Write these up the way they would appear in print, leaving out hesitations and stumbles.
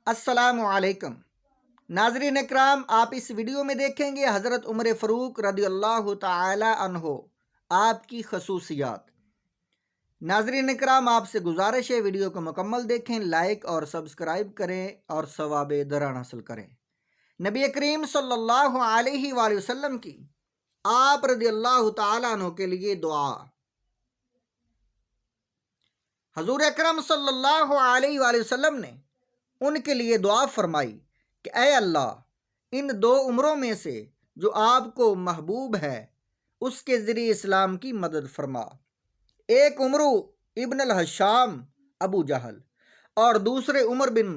السلام علیکم ناظرین اکرام، آپ اس ویڈیو میں دیکھیں گے حضرت عمر فاروق رضی اللہ تعالی عنہ آپ کی خصوصیات۔ ناظرین اکرام، آپ سے گزارش ہے ویڈیو کو مکمل دیکھیں، لائک اور سبسکرائب کریں اور ثواب دران حاصل کریں۔ نبی کریم صلی اللہ علیہ وآلہ وسلم کی آپ رضی اللہ تعالی عنہ کے لیے دعا۔ حضور اکرم صلی اللہ علیہ وآلہ وسلم نے ان کے لیے دعا فرمائی کہ اے اللہ، ان دو عمروں میں سے جو آپ کو محبوب ہے اس کے ذریعے اسلام کی مدد فرما۔ ایک عمرو ابن الحشام ابو جہل اور دوسرے عمر بن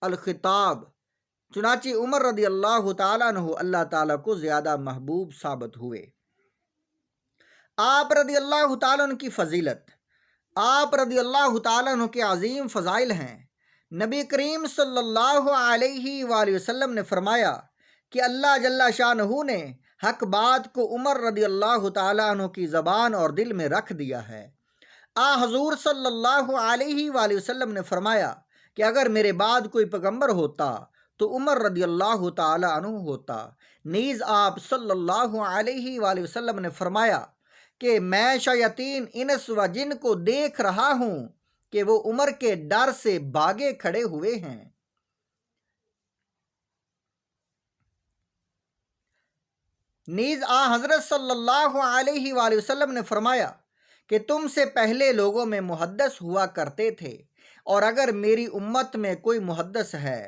الخطاب، چنانچہ عمر رضی اللہ تعالیٰ عنہ اللہ تعالیٰ کو زیادہ محبوب ثابت ہوئے۔ آپ رضی اللہ تعالیٰ عنہ کی فضیلت، آپ رضی اللہ تعالیٰ عنہ کے عظیم فضائل ہیں۔ نبی کریم صلی اللہ علیہ وآلہ وسلم نے فرمایا کہ اللہ جل شانہ نے حق بات کو عمر رضی اللہ تعالیٰ عنہ کی زبان اور دل میں رکھ دیا ہے۔ حضور صلی اللہ علیہ وآلہ وسلم نے فرمایا کہ اگر میرے بعد کوئی پیغمبر ہوتا تو عمر رضی اللہ تعالیٰ عنہ ہوتا۔ نیز آپ صلی اللہ علیہ وآلہ وسلم نے فرمایا کہ میں شیاطین انس و جن کو دیکھ رہا ہوں کہ وہ عمر کے ڈر سے بھاگے کھڑے ہوئے ہیں۔ نیز حضرت صلی اللہ علیہ وآلہ وسلم نے فرمایا کہ تم سے پہلے لوگوں میں محدث ہوا کرتے تھے، اور اگر میری امت میں کوئی محدث ہے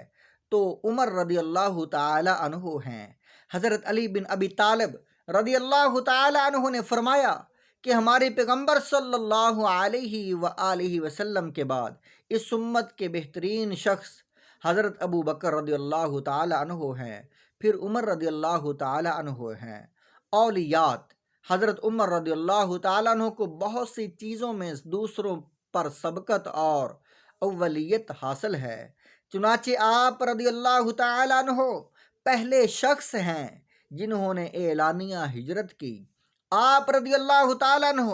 تو عمر رضی اللہ تعالی عنہ ہیں۔ حضرت علی بن ابی طالب رضی اللہ تعالی عنہ نے فرمایا کہ ہمارے پیغمبر صلی اللہ علیہ وآلہ وسلم کے بعد اس امت کے بہترین شخص حضرت ابو بکر رضی اللہ تعالی عنہ ہیں، پھر عمر رضی اللہ تعالی عنہ ہیں۔ اولیات، حضرت عمر رضی اللہ تعالیٰ عنہ کو بہت سی چیزوں میں دوسروں پر سبقت اور اولیت حاصل ہے، چنانچہ آپ رضی اللہ تعالیٰ عنہ پہلے شخص ہیں جنہوں نے اعلانیہ ہجرت کی۔ آپ رضی اللہ تعالیٰ عنہ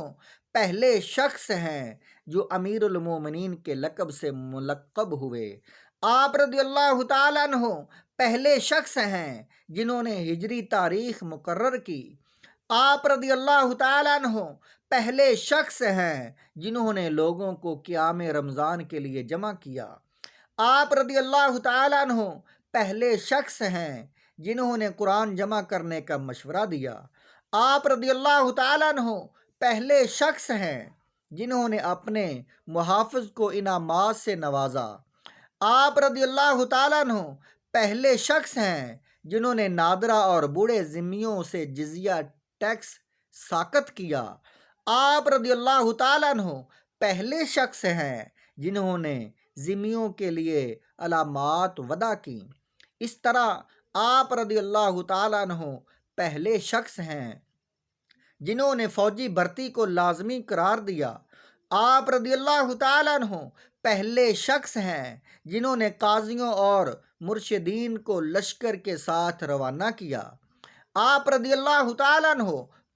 پہلے شخص ہیں جو امیر المومنین کے لقب سے ملقب ہوئے۔ آپ رضی اللہ تعالیٰ عنہ پہلے شخص ہیں جنہوں نے ہجری تاریخ مقرر کی۔ آپ رضی اللہ تعالیٰ عنہ پہلے شخص ہیں جنہوں نے لوگوں کو قیام رمضان کے لیے جمع کیا۔ آپ رضی اللہ تعالیٰ عنہ پہلے شخص ہیں جنہوں نے قرآن جمع کرنے کا مشورہ دیا۔ آپ رضی اللہ تعالیٰ عنہ پہلے شخص ہیں جنہوں نے اپنے محافظ کو انعامات سے نوازا۔ آپ رضی اللہ تعالیٰ عنہ پہلے شخص ہیں جنہوں نے نادرہ اور بوڑھے ذمیوں سے جزیہ ٹیکس ساقط کیا۔ آپ رضی اللہ تعالیٰ عنہ پہلے شخص ہیں جنہوں نے ذمیوں کے لیے علامات وضع کی۔ اس طرح آپ رضی اللہ تعالیٰ عنہ پہلے شخص ہیں جنہوں نے فوجی بھرتی کو لازمی قرار دیا۔ آپ رضی اللہ تعالیٰ عنہ پہلے شخص ہیں جنہوں نے قاضیوں اور مرشدین کو لشکر کے ساتھ روانہ کیا۔ آپ رضی اللہ تعالیٰ عنہ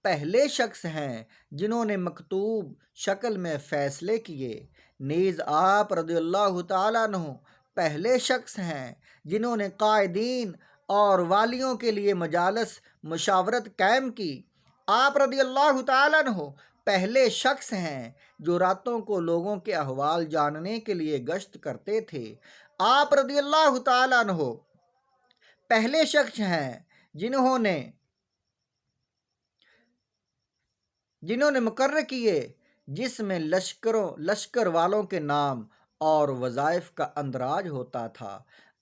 پہلے شخص ہیں جنہوں نے مکتوب شکل میں فیصلے کیے۔ نیز آپ رضی اللہ تعالیٰ عنہ پہلے شخص ہیں جنہوں نے قائدین اور والیوں کے لیے مجالس مشاورت قائم کی۔ آپ رضی اللہ تعالیٰ عنہ پہلے شخص ہیں جو راتوں کو لوگوں کے احوال جاننے کے لیے گشت کرتے تھے۔ آپ رضی اللہ تعالیٰ عنہ پہلے شخص ہیں جنہوں نے مقرر کیے جس میں لشکر والوں کے نام اور وظائف کا اندراج ہوتا تھا۔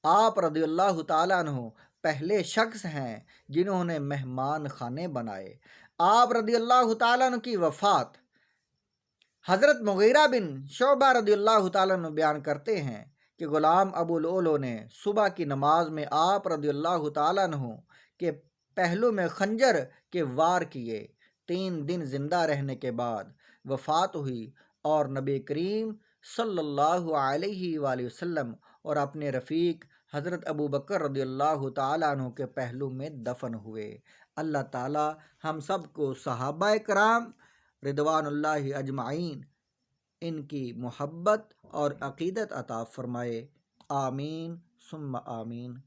آپ رضی اللہ تعالیٰ عنہ پہلے شخص ہیں جنہوں نے مہمان خانے بنائے۔ آپ رضی اللہ تعالیٰ عنہ کی وفات، حضرت مغیرہ بن شعبہ رضی اللہ تعالیٰ عنہ بیان کرتے ہیں کہ غلام ابو لؤلؤ نے صبح کی نماز میں آپ رضی اللہ تعالیٰ عنہ کے پہلو میں خنجر کے وار کیے۔ 3 دن زندہ رہنے کے بعد وفات ہوئی اور نبی کریم صلی اللہ علیہ وآلہ وسلم اور اپنے رفیق حضرت ابو بکر رضی اللہ تعالیٰ عنہ کے پہلو میں دفن ہوئے۔ اللہ تعالیٰ ہم سب کو صحابہ کرام رضوان اللہ اجمعین ان کی محبت اور عقیدت عطا فرمائے۔ آمین ثم آمین۔